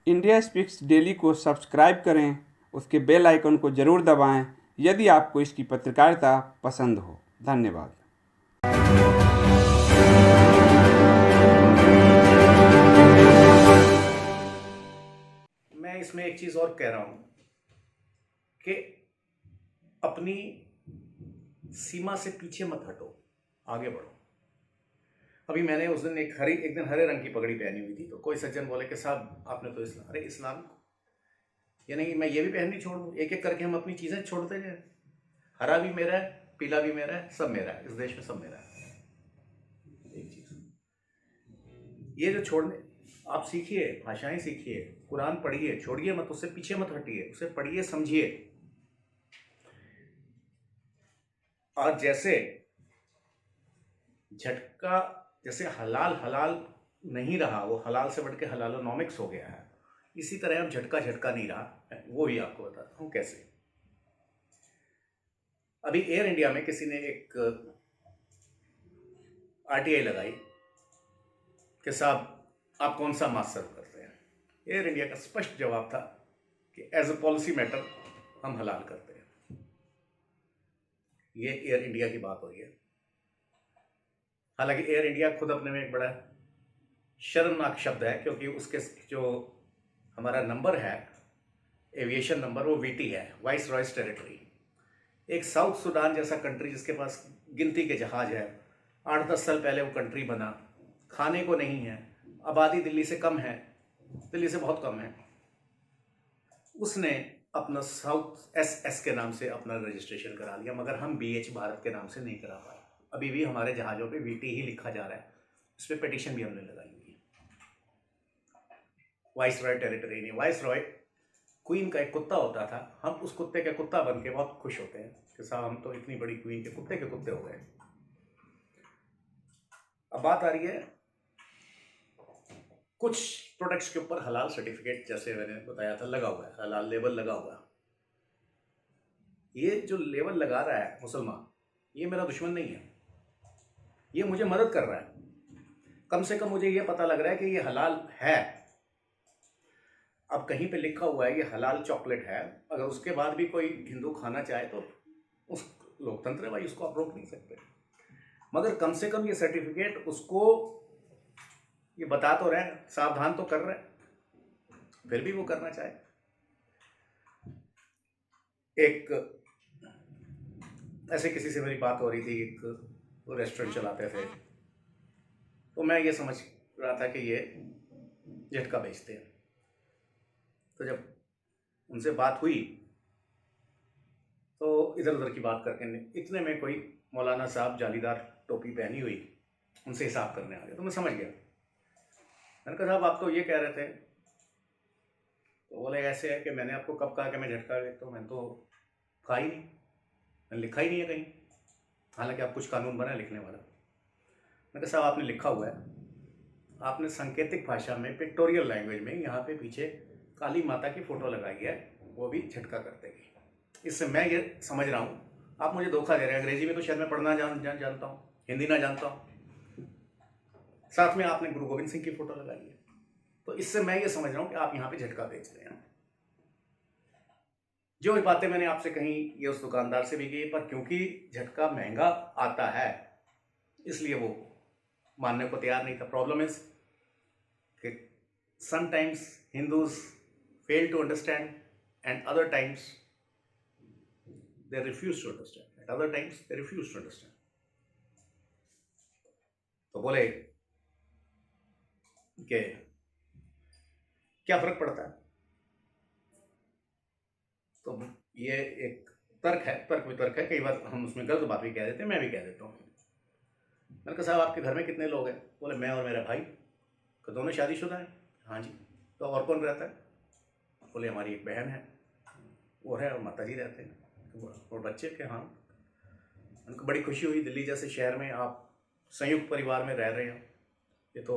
India speaks daily को subscribe करें, उसके बेल आइकन को ज़रूर दबाएं यदि आपको इसकी पत्रकारिता पसंद हो। धन्यवाद। मैं इसमें एक चीज़ और कह रहा हूं कि अपनी सीमा से पीछे मत हटो, आगे बढ़ो। अभी मैंने उस दिन एक दिन हरे रंग की पगड़ी पहनी हुई थी, तो कोई सज्जन बोले कि साहब आपने तो इस्लाम यानी कि मैं ये भी पहननी छोड़ दूँ? एक एक करके हम अपनी चीज़ें छोड़ते जाए। हरा भी मेरा है, पीला भी मेरा है, सब मेरा है, इस देश में सब मेरा है। एक चीज़ ये जो छोड़ने, आप सीखिए, भाषाएं सीखिए, कुरान पढ़िए, छोड़िए मत, उससे पीछे मत हटिए, उसे पढ़िए, समझिए। और जैसे झटका, जैसे हलाल हलाल नहीं रहा, वो हलाल से बढ़ के हलालोनॉमिक्स हो गया है, इसी तरह अब झटका झटका नहीं रहा। वो ही आपको बताता हूँ कैसे। अभी एयर इंडिया में किसी ने एक आरटीआई लगाई कि साहब आप कौन सा मास सर्व करते हैं। एयर इंडिया का स्पष्ट जवाब था कि एज अ पॉलिसी मैटर हम हलाल करते हैं। ये एयर इंडिया की बात हो रही है। हालांकि एयर इंडिया खुद अपने में एक बड़ा शर्मनाक शब्द है, क्योंकि उसके जो हमारा नंबर है, एविएशन नंबर, वो वीटी है, वाइस रॉयस टेरिटरी। एक साउथ सूडान जैसा कंट्री जिसके पास गिनती के जहाज है, 8-10 साल पहले वो कंट्री बना, खाने को नहीं है, आबादी दिल्ली से कम है, दिल्ली से बहुत कम है, उसने अपना साउथ एस के नाम से अपना रजिस्ट्रेशन करा लिया, मगर हम BH भारत के नाम से नहीं करा पाए। अभी भी हमारे जहाज़ों पे VT ही लिखा जा रहा है। इस पर पिटीशन भी हमने लगाई हुई है। वाइस रॉय टेरिटरी नहीं, वाइस रॉय क्वीन का एक कुत्ता होता था, हम उस कुत्ते के कुत्ता बन के बहुत खुश होते हैं कि साहब हम तो इतनी बड़ी क्वीन के कुत्ते हो गए। अब बात आ रही है कुछ प्रोडक्ट्स के ऊपर हलाल सर्टिफिकेट, जैसे मैंने बताया था, लगा हुआ है, हलाल लेबल लगा हुआ है। ये जो लेबल लगा रहा है मुसलमान, ये मेरा दुश्मन नहीं है, ये मुझे मदद कर रहा है। कम से कम मुझे ये पता लग रहा है कि ये हलाल है। अब कहीं पे लिखा हुआ है ये हलाल चॉकलेट है, अगर उसके बाद भी कोई हिंदू खाना चाहे तो उस लोकतंत्र है भाई, उसको आप रोक नहीं सकते। मगर कम से कम ये सर्टिफिकेट उसको ये बता तो रहे, सावधान तो कर रहे, फिर भी वो करना चाहे। एक ऐसे किसी से मेरी बात हो रही थी, एक वो रेस्टोरेंट चलाते थे, तो मैं ये समझ रहा था कि ये झटका बेचते हैं। तो जब उनसे बात हुई तो इधर उधर की बात करके इतने में कोई मौलाना साहब जालीदार टोपी पहनी हुई उनसे हिसाब करने आ गए। तो मैं समझ गया। मैंने कहा साहब आप तो ये कह रहे थे, तो बोले ऐसे है कि मैंने आपको कब कहा कि मैं झटका बेचता हूँ, मैंने तो कहा ही नहीं, मैंने लिखा ही नहीं है कहीं, हालांकि आप कुछ कानून बना लिखने वाला। मैंने कहा साहब आपने लिखा हुआ है, आपने सांकेतिक भाषा में, पिक्टोरियल लैंग्वेज में, यहाँ पे पीछे काली माता की फोटो लगाई है, वो भी झटका कर देगी। इससे मैं ये समझ रहा हूँ आप मुझे धोखा दे रहे हैं। अंग्रेजी में तो शायद मैं पढ़ना जानता हूँ, हिंदी ना जानता हूँ, साथ में आपने गुरु गोविंद सिंह की फोटो लगाई है, तो इससे मैं ये समझ रहा हूँ कि आप यहाँ पे झटका बेच रहे हैं। जो भी बातें मैंने आपसे कही ये उस दुकानदार से भी की, पर क्योंकि झटका महंगा आता है इसलिए वो मानने को तैयार नहीं था। प्रॉब्लम इज कि sometimes Hindus fail to understand and other times they refuse to understand, at other times they refuse to understand. तो बोले कि क्या फर्क पड़ता है। तो ये एक तर्क वितर्क है, कई बार हम उसमें गलत बात भी कह देते हैं, मैं भी कह देता हूँ। मैंने कहा साहब आपके घर में कितने लोग हैं? बोले मैं और मेरा भाई। तो दोनों शादीशुदा हैं? हाँ जी। तो और कौन रहता है? बोले हमारी एक बहन है, वो है, और माता जी रहते हैं, और बच्चे के। हाँ। उनको बड़ी खुशी हुई, दिल्ली जैसे शहर में आप संयुक्त परिवार में रह रहे हो, ये तो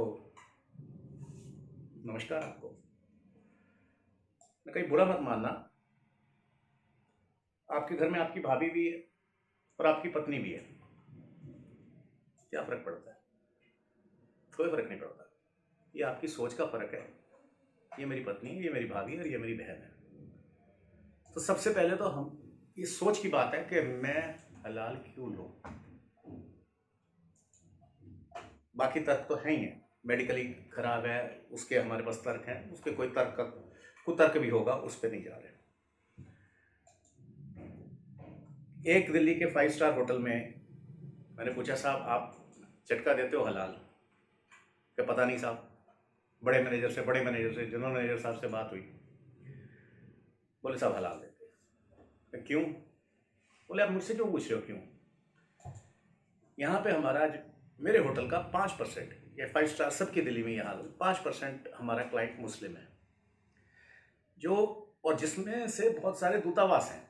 नमस्कार आपको। मैं कहीं बुरा मत मानना, आपके घर में आपकी भाभी भी है और आपकी पत्नी भी है, क्या फर्क पड़ता है? कोई फर्क नहीं पड़ता। ये आपकी सोच का फर्क है। ये मेरी पत्नी है, ये मेरी भाभी है और ये मेरी बहन है। तो सबसे पहले तो हम इस सोच की बात है कि मैं हलाल क्यों लूँ। बाकी तर्क तो है ही है, मेडिकली खराब है उसके हमारे पास तर्क हैं, उसके कोई कुतर्क भी होगा, उस पर नहीं जा रहे। एक दिल्ली के 5 स्टार होटल में मैंने पूछा, साहब आप झटका देते हो हलाल? क्या पता नहीं साहब। बड़े मैनेजर से जनरल मैनेजर साहब से बात हुई, बोले साहब हलाल देते हैं। क्यों? बोले आप मुझसे क्यों पूछ रहे हो क्यों? यहाँ पे हमारा मेरे होटल का 5% या 5 स्टार सबकी दिल्ली में यहाँ 5% हमारा क्लाइंट मुस्लिम है, जो और जिसमें से बहुत सारे दूतावास हैं,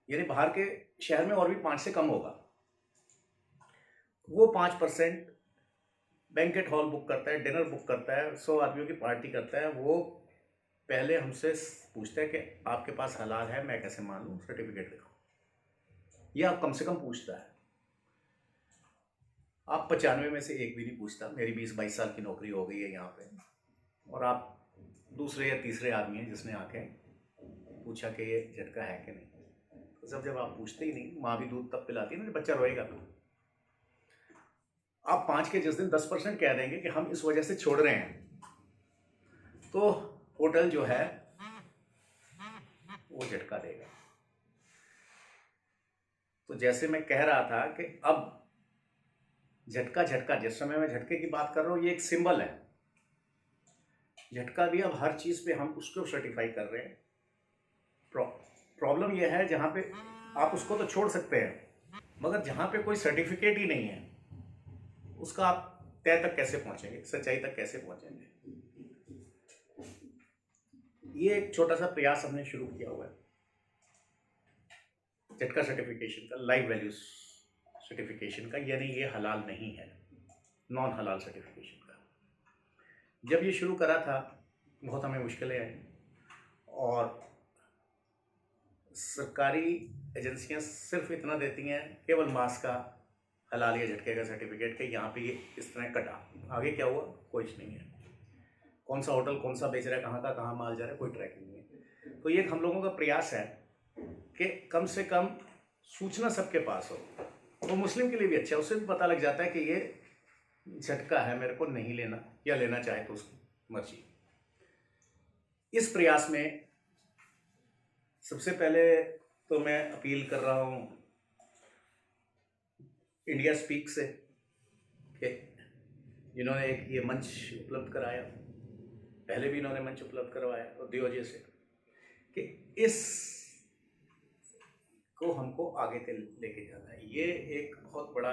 यानी बाहर के शहर में और भी 5 से कम होगा। वो 5% बैंकेट हॉल बुक करता है, डिनर बुक करता है, 100 आदमियों की पार्टी करता है। वो पहले हमसे पूछता है कि आपके पास हलाल है, मैं कैसे मान लूँ, सर्टिफिकेट दिखाओ। यह कम से कम पूछता है। आप 95 में से एक भी नहीं पूछता। मेरी 20-22 साल की नौकरी हो गई है यहाँ पे, और आप दूसरे या तीसरे आदमी हैं जिसने आके पूछा कि ये झटका है कि नहीं। तो जब आप पूछते ही नहीं, माँ भी दूध तब पिलाती है ना, बच्चा रोएगा तो। आप 5 के जिस दिन 10% कह देंगे कि हम इस वजह से छोड़ रहे हैं, तो होटल जो है वो झटका देगा। तो जैसे मैं कह रहा था कि अब झटका जिस समय मैं झटके की बात कर रहा हूँ, ये एक सिंबल है। झटका भी अब हर चीज़ पे हम उसको सर्टिफाई कर रहे हैं। प्रॉब्लम यह है, जहाँ पे आप उसको तो छोड़ सकते हैं, मगर जहाँ पे कोई सर्टिफिकेट ही नहीं है, उसका आप तय तक कैसे पहुँचेंगे, सच्चाई तक कैसे पहुँचेंगे? ये एक छोटा सा प्रयास हमने शुरू किया हुआ है झटका सर्टिफिकेशन का, लाइव वैल्यूज सर्टिफिकेशन का, यानी ये हलाल नहीं है, नॉन हलाल सर्टिफिकेशन का। जब ये शुरू करा था बहुत हमें मुश्किलें आई, और सरकारी एजेंसियां सिर्फ इतना देती हैं, केवल मास का हलाल या झटके का सर्टिफिकेट के यहाँ पे ये इस तरह कटा। आगे क्या हुआ कुछ नहीं है। कौन सा होटल कौन सा बेच रहा है, कहाँ का कहाँ माल जा रहा है, कोई ट्रैकिंग नहीं है। तो ये हम लोगों का प्रयास है कि कम से कम सूचना सबके पास हो। वो मुस्लिम के लिए भी अच्छा है, उससे भी पता लग जाता है कि ये झटका है, मेरे को नहीं लेना, या लेना चाहे तो उसकी मर्जी। इस प्रयास में सबसे पहले तो मैं अपील कर रहा हूँ इंडिया स्पीक से, कि जिन्होंने एक ये मंच उपलब्ध कराया, पहले भी इन्होंने मंच उपलब्ध करवाया, और DOJ से, कि इस को हमको आगे लेके जाना है। ये एक बहुत बड़ा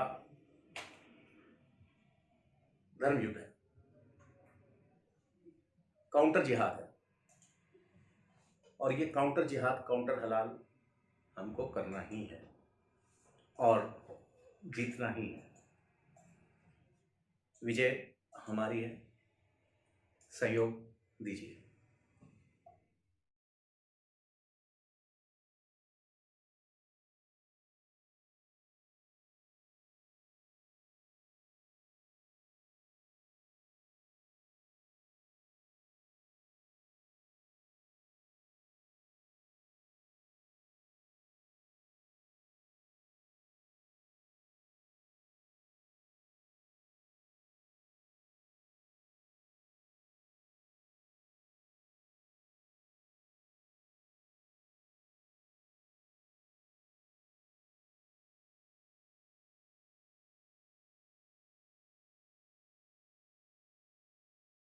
धर्म युद्ध है, काउंटर जिहाद है, और ये काउंटर जिहाद, काउंटर हलाल हमको करना ही है और जीतना ही है। विजय हमारी है, सहयोग दीजिए।